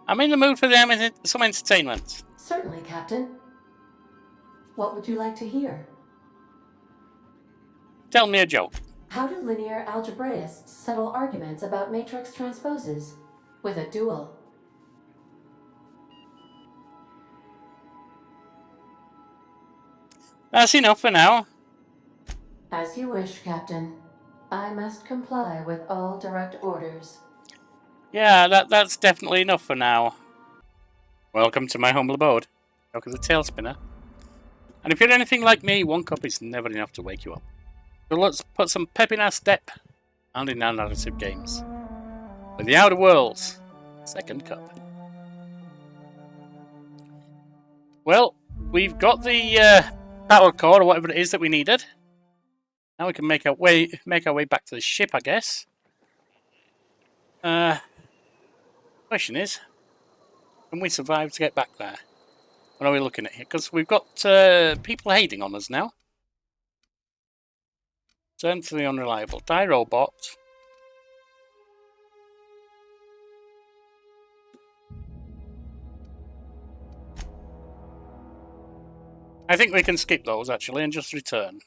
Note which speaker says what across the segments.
Speaker 1: I'm in the mood for some entertainment.
Speaker 2: Certainly, Captain. What would you like to hear?
Speaker 1: Tell me a joke.
Speaker 2: How do linear algebraists settle arguments about matrix transposes? With a duel.
Speaker 1: That's enough for now.
Speaker 2: As you wish, Captain. I must comply with all direct orders.
Speaker 1: Yeah, that's definitely enough for now. Welcome to my humble abode. Look at the tail spinner. And if you're anything like me, one cup is never enough to wake you up. So let's put some pep in our step and in our narrative games. With the Outer Worlds, second cup. Well, we've got the power core or whatever it is that we needed. Now we can make our way back to the ship, I guess. Question is, can we survive to get back there? What are we looking at here? Because we've got people hating on us now. Turn to the unreliable. Die robot. I think we can skip those actually and just return.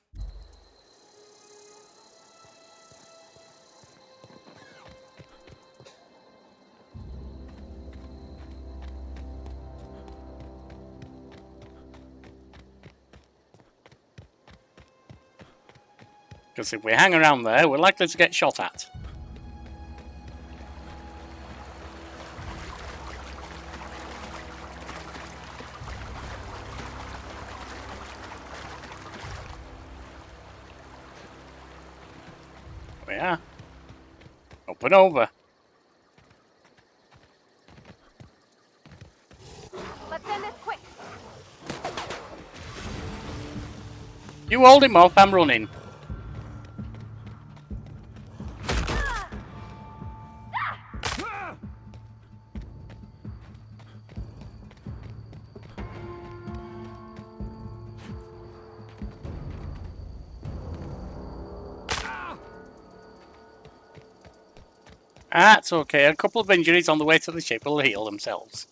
Speaker 1: Because if we hang around there, we're likely to get shot at. There we are. Up and over.
Speaker 3: Let's end this quick.
Speaker 1: You hold him off, I'm running. That's okay. A couple of injuries on the way to the ship will heal themselves.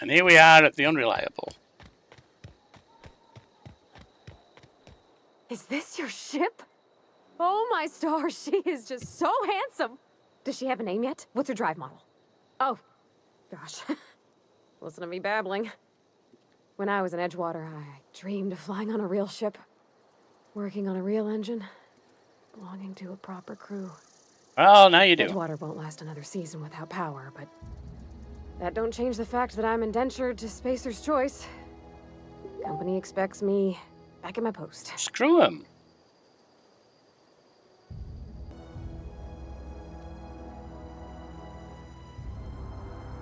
Speaker 1: And here we are at the Unreliable.
Speaker 3: Is this your ship? Oh my stars, she is just so handsome. Does she have a name yet? What's her drive model? Oh, gosh. Listen to me babbling. When I was in Edgewater, I dreamed of flying on a real ship, working on a real engine, belonging to a proper crew.
Speaker 1: Well, now you do.
Speaker 3: Edgewater won't last another season without power, but that don't change the fact that I'm indentured to Spacer's Choice. Company expects me back at my post.
Speaker 1: Screw him.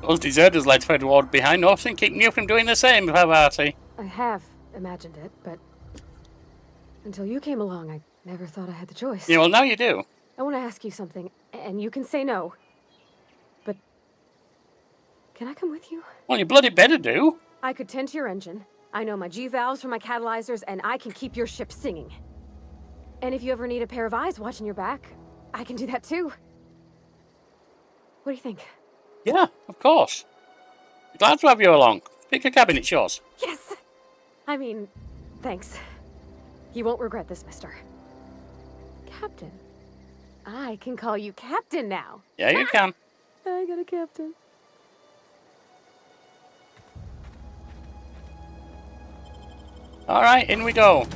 Speaker 1: Those deserters led Fred Ward behind, often keeping you from doing the same, Havarti.
Speaker 3: I have imagined it, but until you came along, I never thought I had the choice.
Speaker 1: Yeah, well, now you do.
Speaker 3: I want to ask you something, and you can say no. But can I come with you?
Speaker 1: Well, you bloody better do.
Speaker 3: I could tend to your engine. I know my G-valves from my catalyzers, and I can keep your ship singing. And if you ever need a pair of eyes watching your back, I can do that too. What do you think?
Speaker 1: Yeah, of course. Glad to have you along. Pick a cabin, it's yours.
Speaker 3: Yes! I mean, thanks. You won't regret this, mister. Captain. I can call you Captain now.
Speaker 1: Yeah, you can.
Speaker 3: I got a captain.
Speaker 1: Alright, in we go.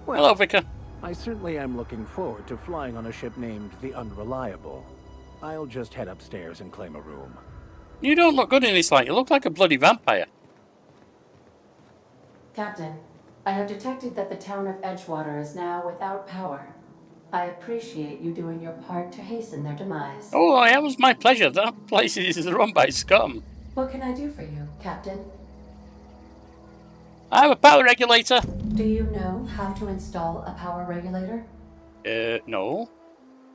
Speaker 4: Well,
Speaker 1: hello, Vicar.
Speaker 4: I certainly am looking forward to flying on a ship named the Unreliable. I'll just head upstairs and claim a room.
Speaker 1: You don't look good in this light. You look like a bloody vampire.
Speaker 2: Captain, I have detected that the town of Edgewater is now without power. I appreciate you doing your part to hasten their demise.
Speaker 1: Oh, it was my pleasure. That place is run by scum.
Speaker 2: What can I do for you, Captain?
Speaker 1: I have a power regulator.
Speaker 2: Do you know how to install a power regulator?
Speaker 1: No.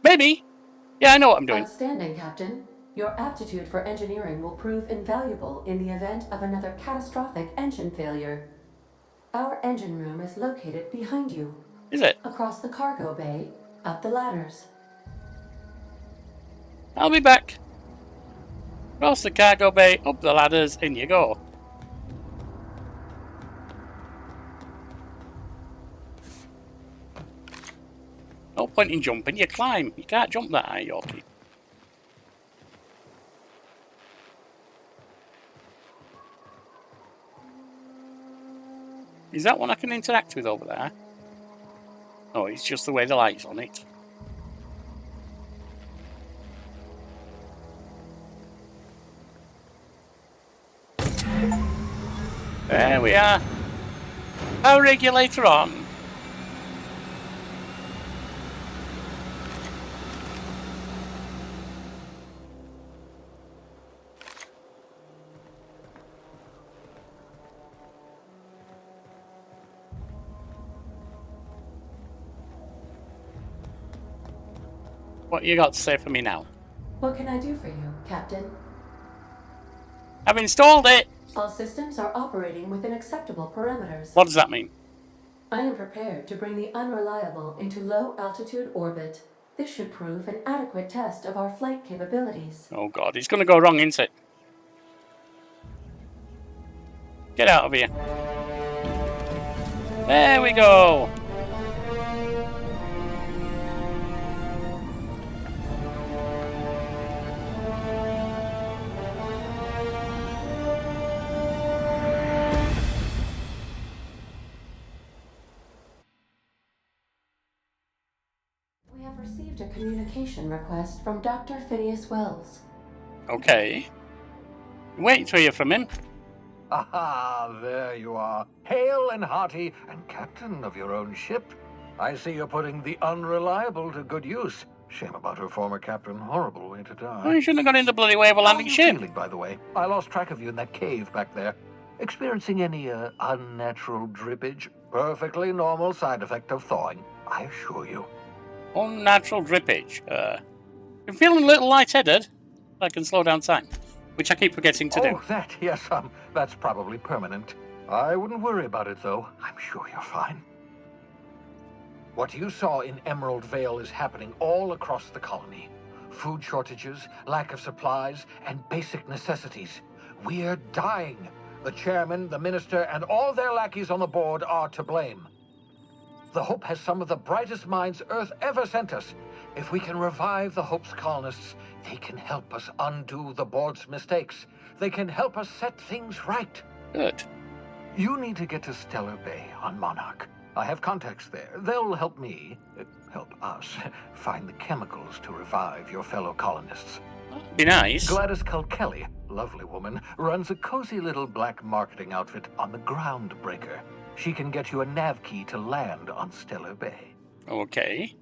Speaker 1: Maybe. Yeah, I know what I'm doing.
Speaker 2: Outstanding, Captain. Your aptitude for engineering will prove invaluable in the event of another catastrophic engine failure. Our engine room is located behind you,
Speaker 1: Is it?
Speaker 2: across the cargo bay, up the ladders.
Speaker 1: I'll be back. Cross the cargo bay, up the ladders, in you go. No point in jumping, you climb. You can't jump that high, Yorkie. Is that one I can interact with over there? Oh, it's just the way the light's on it. There we are. Power regulator on. What you got to say for me now?
Speaker 2: What can I do for you, Captain?
Speaker 1: I've installed it.
Speaker 2: All systems are operating within acceptable parameters.
Speaker 1: What does that mean?
Speaker 2: I am prepared to bring the Unreliable into low-altitude orbit. This should prove an adequate test of our flight capabilities.
Speaker 1: Oh god, it's going to go wrong, isn't it? Get out of here. There we go.
Speaker 2: We have received a communication request from Dr. Phineas Wells.
Speaker 1: Okay. Wait to hear from him.
Speaker 5: Aha, there you are. Hale and hearty, and captain of your own ship. I see you're putting the Unreliable to good use. Shame about her former captain. Horrible way to die.
Speaker 1: Oh, you shouldn't have got in the bloody way of a
Speaker 5: How are
Speaker 1: landing
Speaker 5: you
Speaker 1: ship.
Speaker 5: feeling, by the way? I lost track of you in that cave back there. Experiencing any unnatural drippage? Perfectly normal side effect of thawing, I assure you.
Speaker 1: Unnatural drippage. I'm feeling a little lightheaded. I can slow down time, which I keep forgetting to do.
Speaker 5: Oh, that, yes, that's probably permanent. I wouldn't worry about it, though. I'm sure you're fine. What you saw in Emerald Vale is happening all across the colony. Food shortages, lack of supplies, and basic necessities. We're dying. The chairman, the minister, and all their lackeys on the board are to blame. The Hope has some of the brightest minds Earth ever sent us. If we can revive the Hope's colonists, they can help us undo the board's mistakes. They can help us set things right.
Speaker 1: Good.
Speaker 5: You need to get to Stellar Bay on Monarch. I have contacts there. They'll help us, find the chemicals to revive your fellow colonists.
Speaker 1: That'd be nice.
Speaker 5: Gladys Kelly, lovely woman, runs a cozy little black marketing outfit on the Groundbreaker. She can get you a nav key to land on Stellar Bay.
Speaker 1: Okay.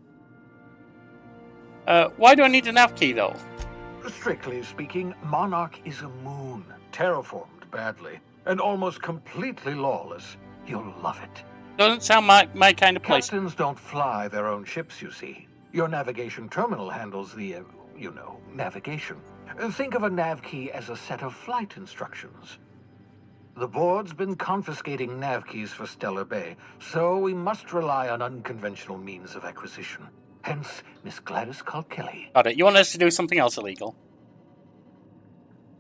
Speaker 1: Why do I need a nav key, though?
Speaker 5: Strictly speaking, Monarch is a moon, terraformed badly, and almost completely lawless. You'll love it.
Speaker 1: Doesn't sound my kind of place.
Speaker 5: Captains don't fly their own ships, you see. Your navigation terminal handles the, navigation. Think of a nav key as a set of flight instructions. The board's been confiscating nav keys for Stellar Bay, so we must rely on unconventional means of acquisition. Hence, Miss Gladys Kelly.
Speaker 1: Got it. You want us to do something else illegal?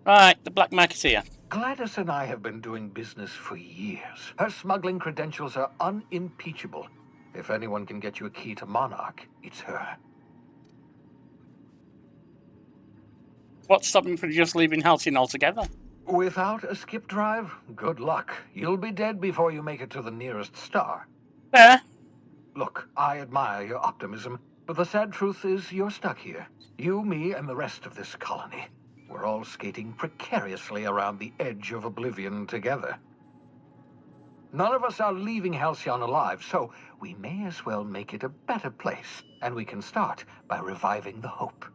Speaker 1: Right, the black market here.
Speaker 5: Gladys and I have been doing business for years. Her smuggling credentials are unimpeachable. If anyone can get you a key to Monarch, it's her.
Speaker 1: What's stopping you from just leaving Halcyon altogether?
Speaker 5: Without a skip drive, good luck. You'll be dead before you make it to the nearest star.
Speaker 1: Fair.
Speaker 5: Look, I admire your optimism, but the sad truth is you're stuck here. You, me, and the rest of this colony. We're all skating precariously around the edge of oblivion together. None of us are leaving Halcyon alive, so we may as well make it a better place, and we can start by reviving the Hope.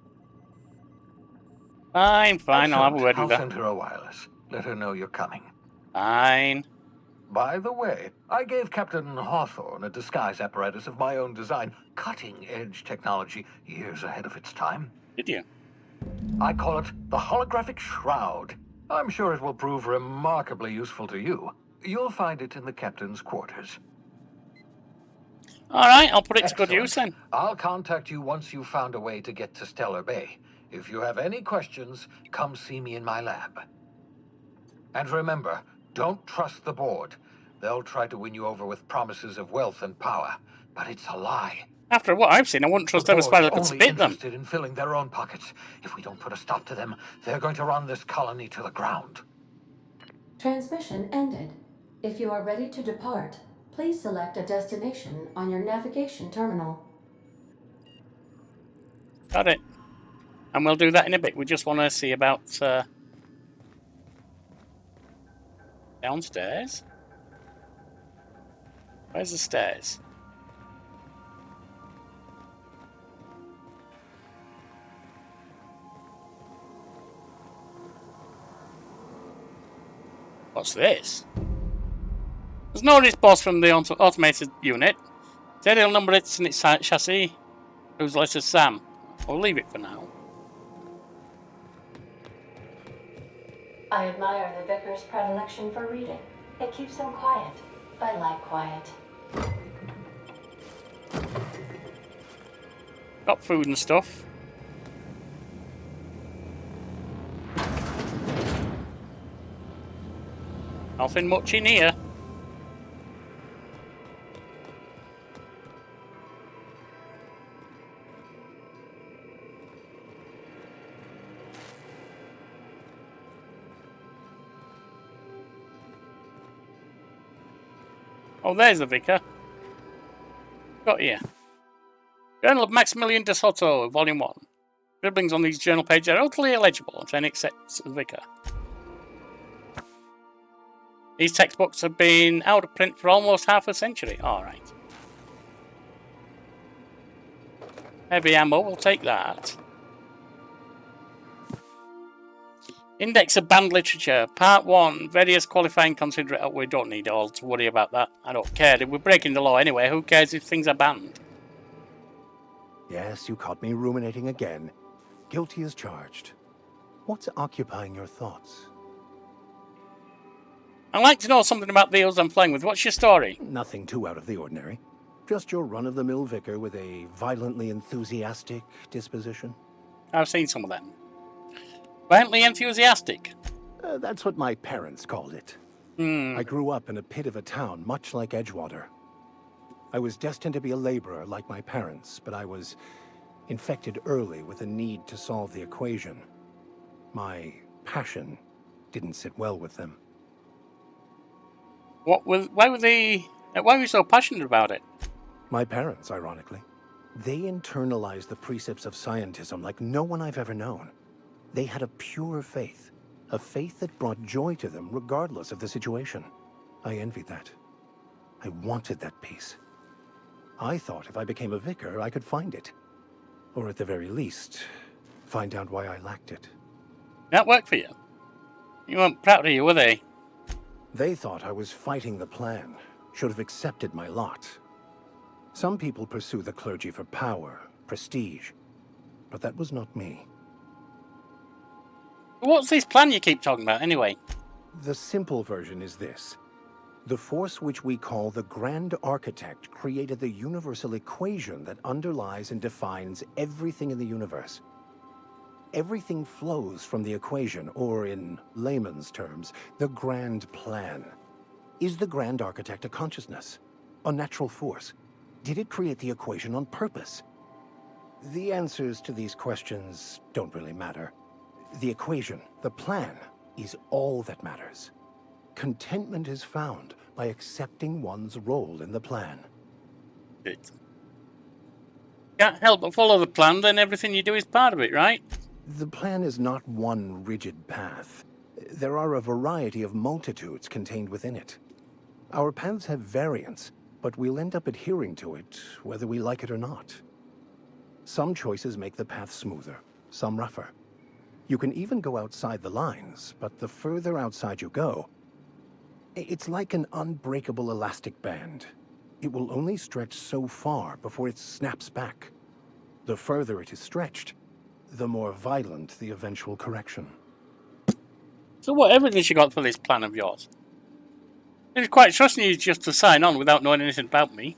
Speaker 1: Fine, I'll have a word
Speaker 5: I'll
Speaker 1: with her.
Speaker 5: send her a wireless. Let her know you're coming.
Speaker 1: Fine.
Speaker 5: By the way, I gave Captain Hawthorne a disguise apparatus of my own design, cutting-edge technology, years ahead of its time.
Speaker 1: Did you?
Speaker 5: I call it the Holographic Shroud. I'm sure it will prove remarkably useful to you. You'll find it in the captain's quarters.
Speaker 1: Alright, I'll put it to good
Speaker 5: Excellent.
Speaker 1: use then.
Speaker 5: I'll contact you once you've found a way to get to Stellar Bay. If you have any questions, come see me in my lab. And remember, don't trust the board. They'll try to win you over with promises of wealth and power, but it's a lie.
Speaker 1: After what I've seen, I wouldn't trust
Speaker 5: The
Speaker 1: every spider that
Speaker 5: board's
Speaker 1: could
Speaker 5: only
Speaker 1: spit them.
Speaker 5: interested in filling their own pockets. If we don't put a stop to them, they're going to run this colony to the ground.
Speaker 2: Transmission ended. If you are ready to depart, please select a destination on your navigation terminal.
Speaker 1: Got it. And we'll do that in a bit. We just want to see about downstairs. Where's the stairs? What's this? There's no response from the automated unit. Serial number it's in its chassis. Whose letter Sam? We'll leave it for now.
Speaker 2: I admire the vicar's predilection for reading. It keeps him quiet. I like quiet.
Speaker 1: Got food and stuff. Nothing much in here. Oh, there's the vicar. Got here. Journal of Maximilian de Soto, Volume 1. Scribblings on these journal pages are utterly illegible, and accepts the vicar. These textbooks have been out of print for almost half a century. Alright. Heavy ammo, we'll take that. Index of Banned Literature, Part 1. Various qualifying considerations. We don't need all to worry about that. I don't care. We're breaking the law anyway. Who cares if things are banned?
Speaker 4: Yes, you caught me ruminating again. Guilty as charged. What's occupying your thoughts?
Speaker 1: I'd like to know something about the ills I'm playing with. What's your story?
Speaker 4: Nothing too out of the ordinary. Just your run-of-the-mill vicar with a violently enthusiastic disposition.
Speaker 1: I've seen some of them. Violently enthusiastic.
Speaker 4: That's what my parents called it. I grew up in a pit of a town, much like Edgewater. I was destined to be a laborer like my parents, but I was infected early with a need to solve the equation. My passion didn't sit well with them.
Speaker 1: Why were you so passionate about it?
Speaker 4: My parents, ironically. They internalized the precepts of scientism like no one I've ever known. They had a pure faith, a faith that brought joy to them regardless of the situation. I envied that. I wanted that peace. I thought if I became a vicar, I could find it. Or at the very least, find out why I lacked it.
Speaker 1: That worked for you? You weren't proud of you, were they?
Speaker 4: They thought I was fighting the plan, should have accepted my lot. Some people pursue the clergy for power, prestige, but that was not me.
Speaker 1: What's this plan you keep talking about, anyway?
Speaker 4: The simple version is this. The force which we call the Grand Architect created the universal equation that underlies and defines everything in the universe. Everything flows from the equation, or in layman's terms, the grand plan. Is the Grand Architect a consciousness? A natural force? Did it create the equation on purpose? The answers to these questions don't really matter. The equation, the plan, is all that matters. Contentment is found by accepting one's role in the plan.
Speaker 1: Good. Can't help but follow the plan, then everything you do is part of it, right?
Speaker 4: The plan is not one rigid path. There are a variety of multitudes contained within it. Our paths have variance, but we'll end up adhering to it, whether we like it or not. Some choices make the path smoother, some rougher. You can even go outside the lines, but the further outside you go, it's like an unbreakable elastic band. It will only stretch so far before it snaps back. The further it is stretched, the more violent the eventual correction.
Speaker 1: So what evidence you got for this plan of yours? It's quite trusting you just to sign on without knowing anything about me.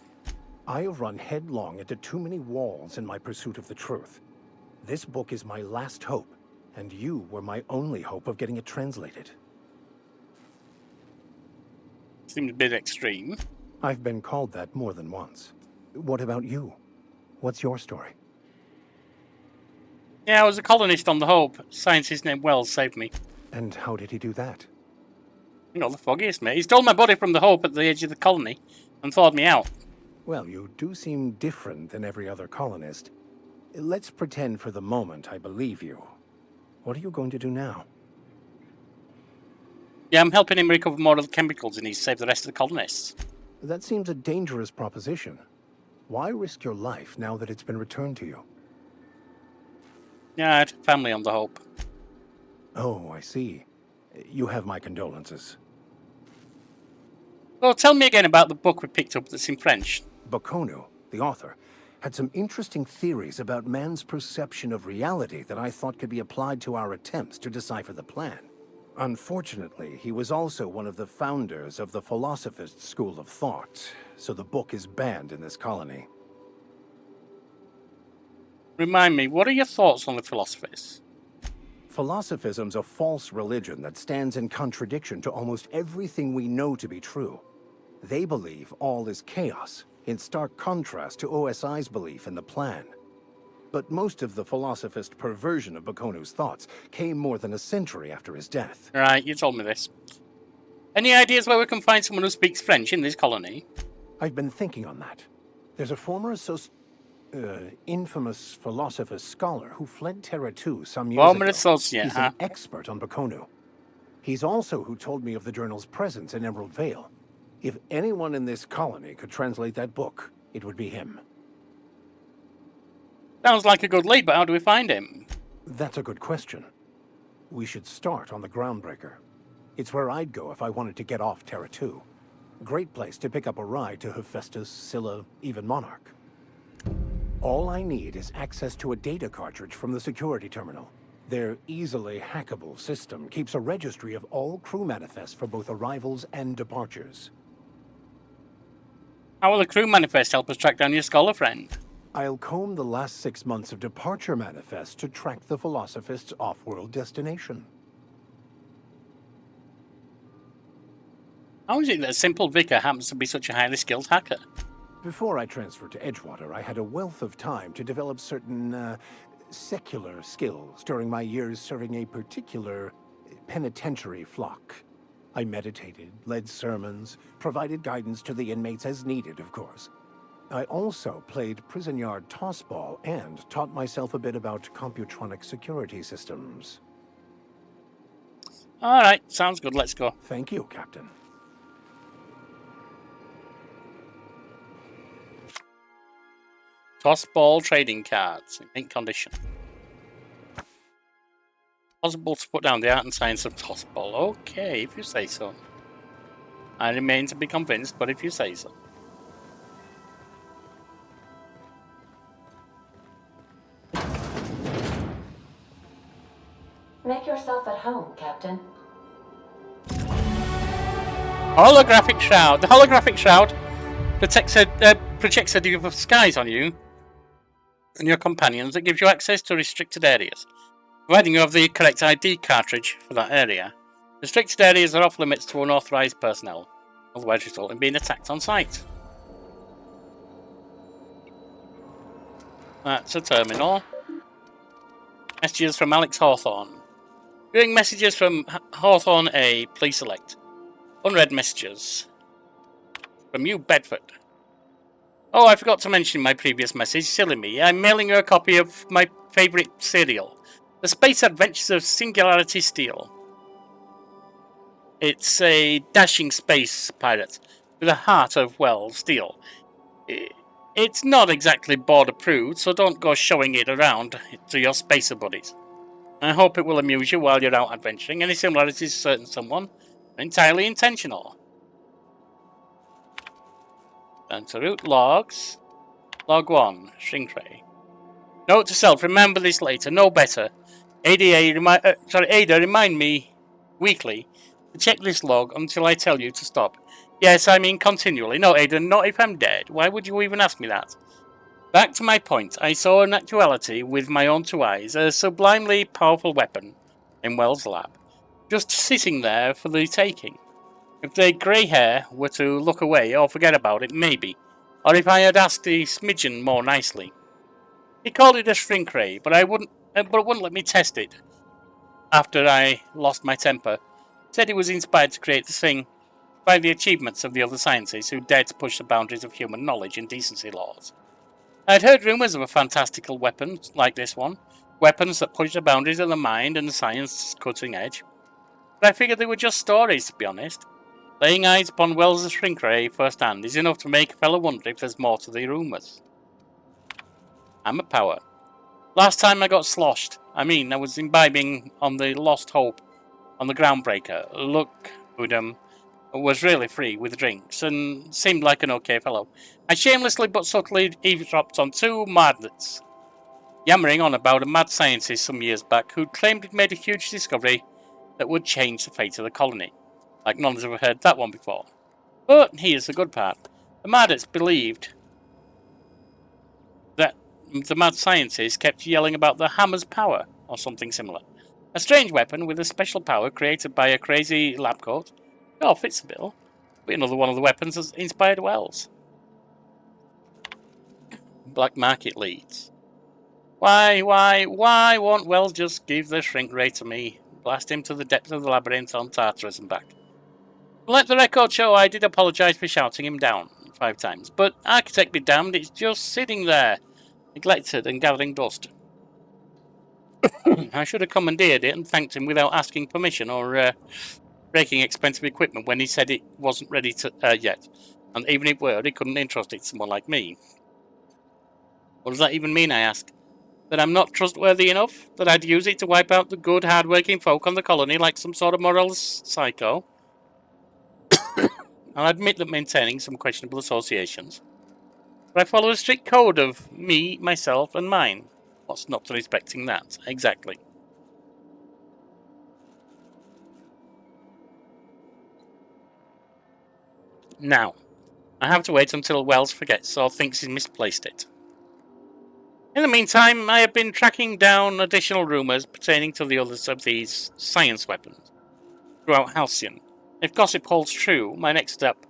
Speaker 4: I have run headlong into too many walls in my pursuit of the truth. This book is my last hope, and you were my only hope of getting it translated.
Speaker 1: Seems a bit extreme.
Speaker 4: I've been called that more than once. What about you? What's your story?
Speaker 1: Yeah, I was a colonist on the Hope. Scientist named Wells saved me.
Speaker 4: And how did he do that?
Speaker 1: You know, the foggiest, mate. He stole my body from the Hope at the edge of the colony and thawed me out.
Speaker 4: Well, you do seem different than every other colonist. Let's pretend for the moment I believe you. What are you going to do now?
Speaker 1: Yeah, I'm helping him recover more of the chemicals and he's saved the rest of the colonists.
Speaker 4: That seems a dangerous proposition. Why risk your life now that it's been returned to you?
Speaker 1: Yeah, I had family on the Hope.
Speaker 4: Oh, I see. You have my condolences.
Speaker 1: Well, tell me again about the book we picked up that's in French.
Speaker 4: Bakonu, the author, had some interesting theories about man's perception of reality that I thought could be applied to our attempts to decipher the plan. Unfortunately, he was also one of the founders of the Philosophist school of thought, so the book is banned in this colony.
Speaker 1: Remind me, what are your thoughts on the philosophies?
Speaker 4: Philosophism's a false religion that stands in contradiction to almost everything we know to be true. They believe all is chaos, in stark contrast to OSI's belief in the plan. But most of the philosophist perversion of Bakonu's thoughts came more than a century after his death.
Speaker 1: Right, you told me this. Any ideas where we can find someone who speaks French in this colony?
Speaker 4: I've been thinking on that. There's a former infamous philosophist scholar who fled Terra 2 some years
Speaker 1: Former
Speaker 4: ago.
Speaker 1: associate,
Speaker 4: He's an expert on Bakonu. He's also who told me of the journal's presence in Emerald Vale. If anyone in this colony could translate that book, it would be him.
Speaker 1: Sounds like a good lead, but how do we find him?
Speaker 4: That's a good question. We should start on the Groundbreaker. It's where I'd go if I wanted to get off Terra 2. Great place to pick up a ride to Hephaestus, Scylla, even Monarch. All I need is access to a data cartridge from the security terminal. Their easily hackable system keeps a registry of all crew manifests for both arrivals and departures.
Speaker 1: How will the crew manifest help us track down your scholar friend?
Speaker 4: I'll comb the last 6 months of departure manifests to track the Philosophist's off-world destination.
Speaker 1: How is it that a simple vicar happens to be such a highly skilled hacker?
Speaker 4: Before I transferred to Edgewater, I had a wealth of time to develop certain, secular skills during my years serving a particular penitentiary flock. I meditated, led sermons, provided guidance to the inmates as needed, of course. I also played prison yard tossball and taught myself a bit about computronic security systems.
Speaker 1: Alright, sounds good, let's go.
Speaker 4: Thank you, Captain.
Speaker 1: Tossball trading cards in mint condition. Possible to put down the art and science of tossball. Okay, if you say so. I remain to be convinced, but if you say so.
Speaker 2: Make yourself at home, Captain.
Speaker 1: Holographic shroud. The holographic shroud projects a degree of skies on you and your companions that gives you access to restricted areas, providing you have the correct ID cartridge for that area. Restricted areas are off limits to unauthorized personnel, otherwise result in being attacked on sight. That's a terminal. Messages from Alex Hawthorne. Viewing messages from Hawthorne A, please select. Unread messages. From you, Bedford. Oh, I forgot to mention my previous message. Silly me. I'm mailing you a copy of my favourite serial, The Space Adventures of Singularity Steel. It's a dashing space pirate with a heart of, well, steel. It's not exactly board approved, so don't go showing it around to your spacer buddies. I hope it will amuse you while you're out adventuring. Any similarities to certain someone are entirely intentional. Down to root logs. Log 1, shrink ray. Note to self, remember this later, know better. Ada, remind me weekly to check this log until I tell you to stop. Yes, I mean continually. No, Aiden, not if I'm dead. Why would you even ask me that? Back to my point, I saw in actuality, with my own two eyes, a sublimely powerful weapon in Wells' lab, just sitting there for the taking. If the grey hair were to look away or forget about it, maybe. Or if I had asked the smidgen more nicely. He called it a shrink ray, but wouldn't let me test it. After I lost my temper, said he was inspired to create the thing by the achievements of the other sciences who dared to push the boundaries of human knowledge and decency laws. I had heard rumours of a fantastical weapon like this one, weapons that push the boundaries of the mind and the science's cutting edge. But I figured they were just stories, to be honest. Laying eyes upon Wells' shrink ray firsthand is enough to make a fellow wonder if there's more to the rumours. I'm a power. Last time I got sloshed, I was imbibing on the lost hope on the groundbreaker. Look, Udom was really free with drinks and seemed like an okay fellow. I shamelessly but subtly eavesdropped on two madlets, yammering on about a mad scientist some years back who'd claimed he'd made a huge discovery that would change the fate of the colony. Like none has ever heard that one before. But here's the good part. The madlets believed that the mad scientist kept yelling about the hammer's power, or something similar. A strange weapon with a special power created by a crazy lab coat. Oh, fits the bill. Be another one of the weapons that's inspired Wells. Black market leads. Why won't Wells just give the shrink ray to me? Blast him to the depths of the labyrinth on Tartarus and back. Let the record show I did apologise for shouting him down 5 times, but architect be damned, it's just sitting there, neglected and gathering dust. I should have commandeered it and thanked him without asking permission or breaking expensive equipment when he said it wasn't ready to yet. And even if it were, he couldn't entrust it to someone like me. What does that even mean, I asked? That I'm not trustworthy enough? That I'd use it to wipe out the good, hard-working folk on the colony like some sort of moral psycho? I'll admit that maintaining some questionable associations. But I follow a strict code of me, myself, and mine. What's not to respecting that? Exactly. Now, I have to wait until Wells forgets or thinks he's misplaced it. In the meantime, I have been tracking down additional rumours pertaining to the others of these science weapons throughout Halcyon. If gossip holds true, my next step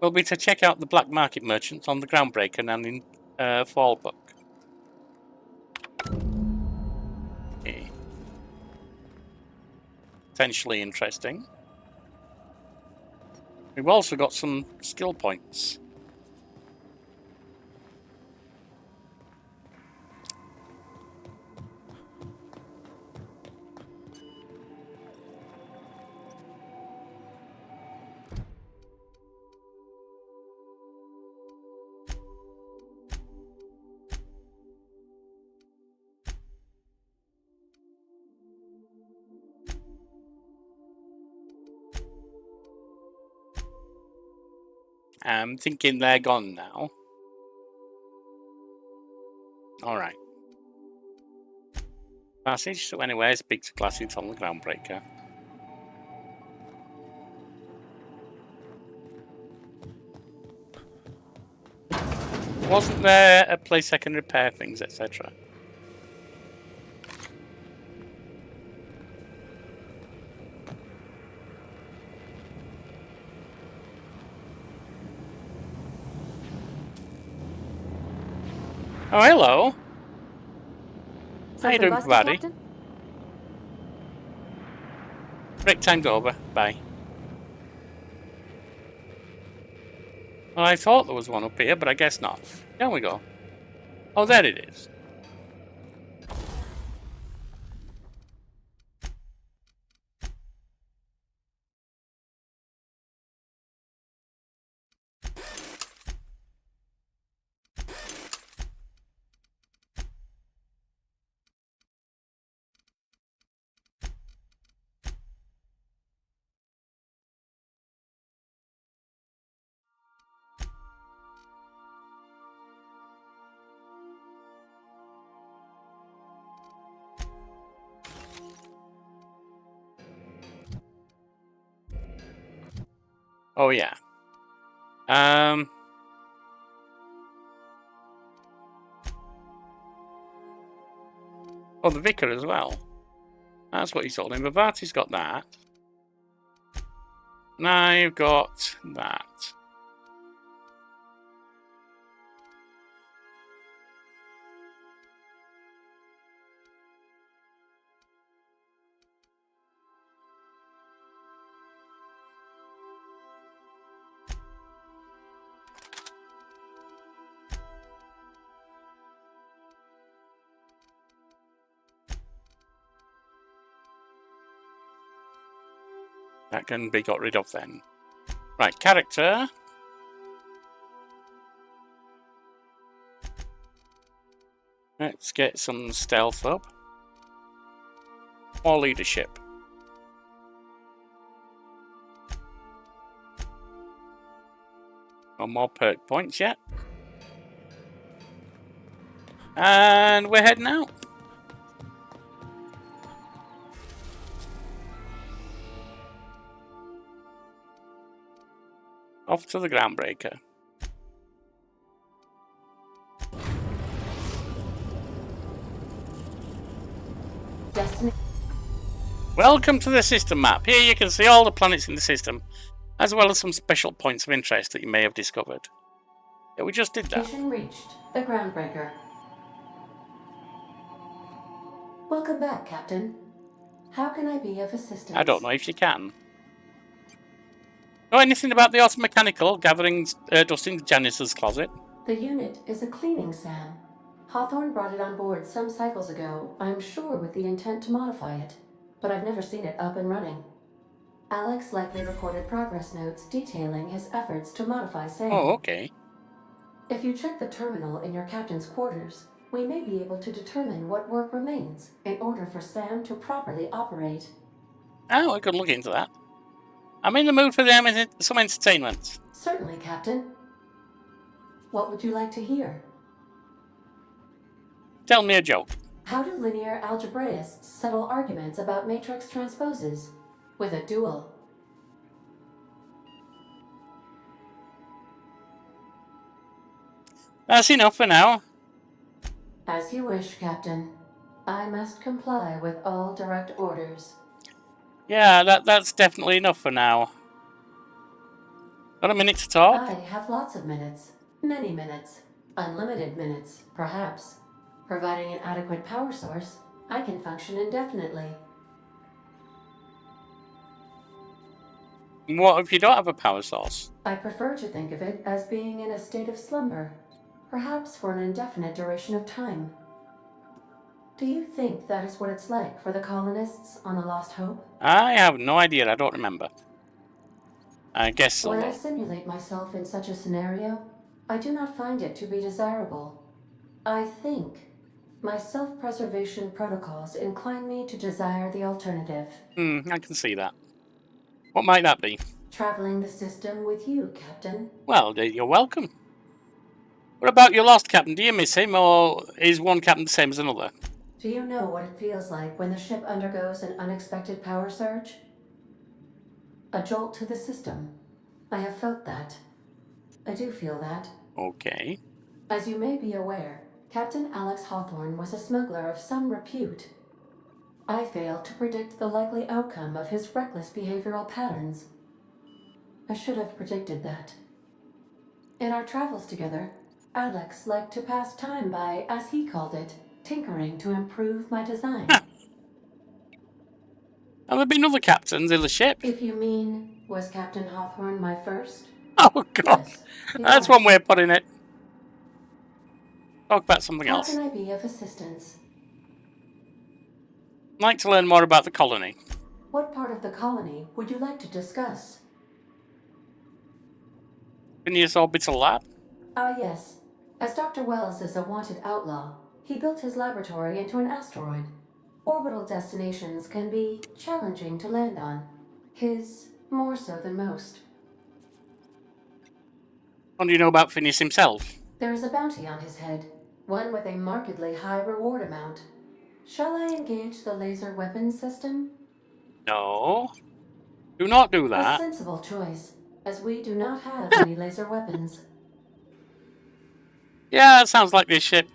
Speaker 1: will be to check out the black market merchants on the Groundbreaker and in Fallbook. Okay. Potentially interesting. We've also got some skill points. I'm thinking they're gone now. Alright. Passage, so anyway, speak to Glassy on the Groundbreaker. Wasn't there a place I can repair things, etc.? Oh, hello. How you doing, buddy? Break time's over. Bye. Well, I thought there was one up here, but I guess not. Down we go. Oh, there it is. Oh, yeah. Um. Oh, the vicar as well. That's what he's holding. Bavati's got that. And I've got that. That can be got rid of then. Right, character. Let's get some stealth up. Or leadership. No more perk points yet. And we're heading out. Off to the groundbreaker.
Speaker 2: Destiny.
Speaker 1: Welcome to the system map. Here you can see all the planets in the system, as well as some special points of interest that you may have discovered. Yeah, we just did that.
Speaker 2: Mission reached. The groundbreaker. Welcome back, Captain. How can I be of assistance?
Speaker 1: I don't know if you can. Know anything about the automechanical gathering dust in Janice's closet?
Speaker 2: The unit is a cleaning SAM. Hawthorne brought it on board some cycles ago, I'm sure with the intent to modify it. But I've never seen it up and running. Alex likely recorded progress notes detailing his efforts to modify SAM.
Speaker 1: Oh, okay.
Speaker 2: If you check the terminal in your captain's quarters, we may be able to determine what work remains in order for SAM to properly operate.
Speaker 1: Oh, I could look into that. I'm in the mood for some entertainment.
Speaker 2: Certainly, Captain. What would you like to hear?
Speaker 1: Tell me a joke.
Speaker 2: How do linear algebraists settle arguments about matrix transposes? With a duel.
Speaker 1: That's enough for now.
Speaker 2: As you wish, Captain. I must comply with all direct orders.
Speaker 1: Yeah, that's definitely enough for now. Got a minute to talk?
Speaker 2: I have lots of minutes. Many minutes. Unlimited minutes, perhaps. Providing an adequate power source, I can function indefinitely.
Speaker 1: What if you don't have a power source?
Speaker 2: I prefer to think of it as being in a state of slumber, perhaps for an indefinite duration of time. Do you think that is what it's like for the colonists on the Lost Hope?
Speaker 1: I have no idea. I don't remember. I guess so.
Speaker 2: When I simulate myself in such a scenario, I do not find it to be desirable. I think my self-preservation protocols incline me to desire the alternative.
Speaker 1: I can see that. What might that be?
Speaker 2: Traveling the system with you, Captain.
Speaker 1: Well, you're welcome. What about your lost captain? Do you miss him, or is one captain the same as another?
Speaker 2: Do you know what it feels like when the ship undergoes an unexpected power surge? A jolt to the system. I have felt that. I do feel that.
Speaker 1: Okay.
Speaker 2: As you may be aware, Captain Alex Hawthorne was a smuggler of some repute. I failed to predict the likely outcome of his reckless behavioral patterns. I should have predicted that. In our travels together, Alex liked to pass time by, as he called it, tinkering to improve my design.
Speaker 1: Have there been other captains in the ship?
Speaker 2: If you mean, was Captain Hawthorne my first?
Speaker 1: Oh, God.
Speaker 2: Yes,
Speaker 1: That's one way of putting it. Talk about something
Speaker 2: How
Speaker 1: else.
Speaker 2: can I be of assistance?
Speaker 1: I'd like to learn more about the colony.
Speaker 2: What part of the colony would you like to discuss?
Speaker 1: Phineas Orbital Lab?
Speaker 2: Ah, yes. As Dr. Wells is a wanted outlaw, he built his laboratory into an asteroid. Orbital destinations can be challenging to land on. His more so than most.
Speaker 1: What do you know about Phineas himself?
Speaker 2: There is a bounty on his head, one with a markedly high reward amount. Shall I engage the laser weapons system?
Speaker 1: No. Do not do
Speaker 2: A
Speaker 1: that.
Speaker 2: sensible choice. as we do not have any laser weapons.
Speaker 1: Yeah, that sounds like this ship.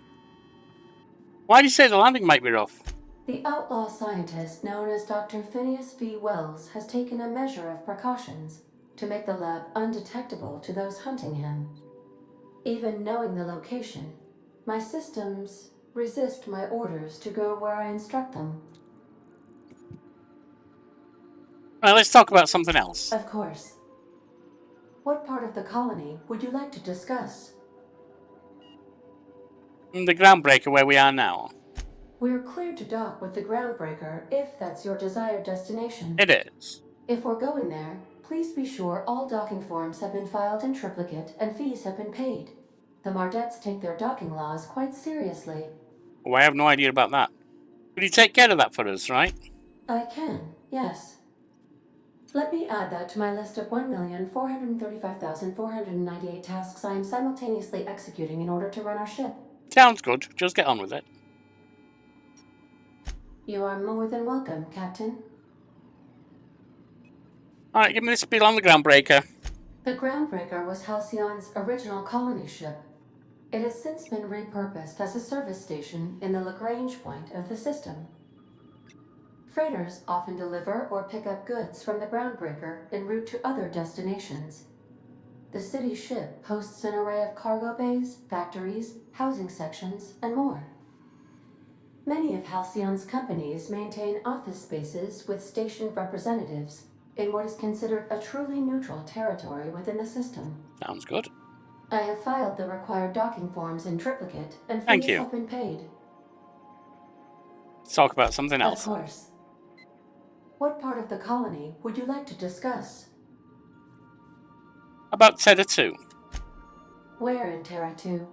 Speaker 1: Why do you say the landing might be rough?
Speaker 2: The outlaw scientist known as Dr. Phineas V. Wells has taken a measure of precautions to make the lab undetectable to those hunting him. Even knowing the location, my systems resist my orders to go where I instruct them.
Speaker 1: Well, let's talk about something else.
Speaker 2: Of course. What part of the colony would you like to discuss?
Speaker 1: The groundbreaker where we are now.
Speaker 2: We're clear to dock with the groundbreaker if that's your desired destination.
Speaker 1: It is.
Speaker 2: If we're going there, please be sure all docking forms have been filed in triplicate and fees have been paid. The Mardettes take their docking laws quite seriously.
Speaker 1: Oh, I have no idea about that. Could you take care of that for us, right?
Speaker 2: I can, yes. Let me add that to my list of 1,435,498 tasks I am simultaneously executing in order to run our ship.
Speaker 1: Sounds good. Just get on with it.
Speaker 2: You are more than welcome, Captain.
Speaker 1: Alright, give me the spiel on the groundbreaker.
Speaker 2: The Groundbreaker was Halcyon's original colony ship. It has since been repurposed as a service station in the Lagrange point of the system. Freighters often deliver or pick up goods from the Groundbreaker en route to other destinations. The city ship hosts an array of cargo bays, factories, housing sections, and more. Many of Halcyon's companies maintain office spaces with stationed representatives in what is considered a truly neutral territory within the system.
Speaker 1: Sounds good.
Speaker 2: I have filed the required docking forms in triplicate, and
Speaker 1: Thank
Speaker 2: fees
Speaker 1: you.
Speaker 2: have been paid.
Speaker 1: Let's talk about something
Speaker 2: Of
Speaker 1: else.
Speaker 2: course. What part of the colony would you like to discuss?
Speaker 1: About Tether 2.
Speaker 2: Where in Terra 2?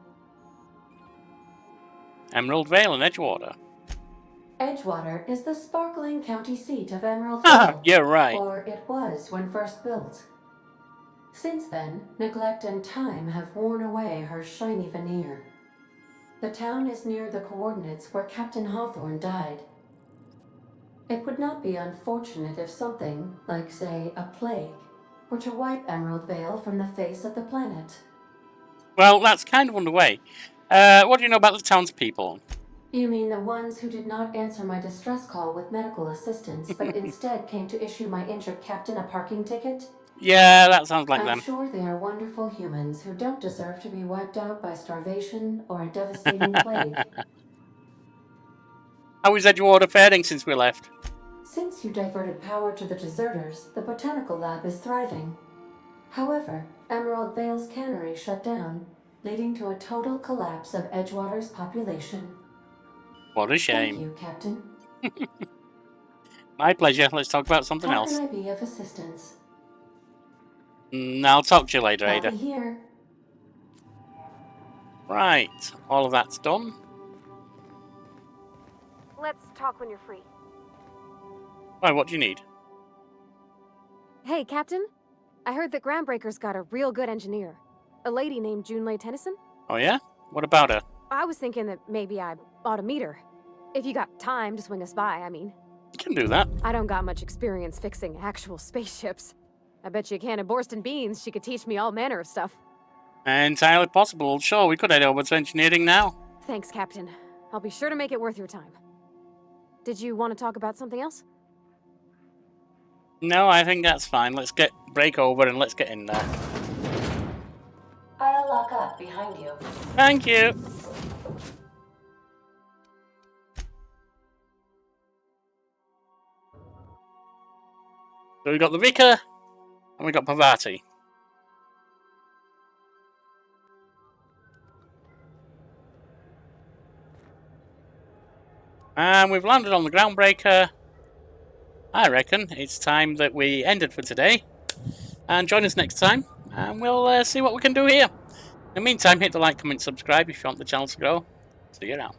Speaker 1: Emerald Vale and Edgewater.
Speaker 2: Edgewater is the sparkling county seat of Emerald
Speaker 1: Ah,
Speaker 2: Vale.
Speaker 1: you're right.
Speaker 2: Or it was when first built. Since then, neglect and time have worn away her shiny veneer. The town is near the coordinates where Captain Hawthorne died. It would not be unfortunate if something, like say a plague, were to wipe Emerald Vale from the face of the planet.
Speaker 1: Well, that's kind of underway. What do you know about the townspeople?
Speaker 2: You mean the ones who did not answer my distress call with medical assistance, but instead came to issue my injured captain a parking ticket?
Speaker 1: Yeah, that sounds like
Speaker 2: I'm
Speaker 1: them.
Speaker 2: sure they are wonderful humans who don't deserve to be wiped out by starvation or a devastating plague.
Speaker 1: How is Edgewater faring since we left?
Speaker 2: Since you diverted power to the deserters, the botanical lab is thriving. However, Emerald Vale's cannery shut down, leading to a total collapse of Edgewater's population.
Speaker 1: What a shame.
Speaker 2: Thank you, Captain.
Speaker 1: My pleasure. Let's talk about something
Speaker 2: How
Speaker 1: else.
Speaker 2: can I be of assistance?
Speaker 1: I'll talk to you later,
Speaker 2: I'll
Speaker 1: Ada.
Speaker 2: be here.
Speaker 1: Right, all of that's done.
Speaker 3: Let's talk when you're free.
Speaker 1: Why, what do you need?
Speaker 3: Hey, Captain. I heard that Groundbreaker's got a real good engineer. A lady named Junlei Tennyson.
Speaker 1: Oh yeah? What about her?
Speaker 3: I was thinking that maybe I ought to meet her. If you got time to swing us by, I mean.
Speaker 1: You can do that.
Speaker 3: I don't got much experience fixing actual spaceships. I bet you a can of Borston beans she could teach me all manner of stuff.
Speaker 1: Entirely possible. Sure, we could head over to engineering now.
Speaker 3: Thanks, Captain. I'll be sure to make it worth your time. Did you want to talk about something else?
Speaker 1: No, I think that's fine. Let's break over and let's get in there.
Speaker 2: I'll lock up behind you.
Speaker 1: Thank you. So we got the Vicar and we got Pavati. And we've landed on the Groundbreaker. I reckon it's time that we ended for today. And join us next time, and we'll see what we can do here. In the meantime, hit the like, comment, subscribe if you want the channel to grow. See you around.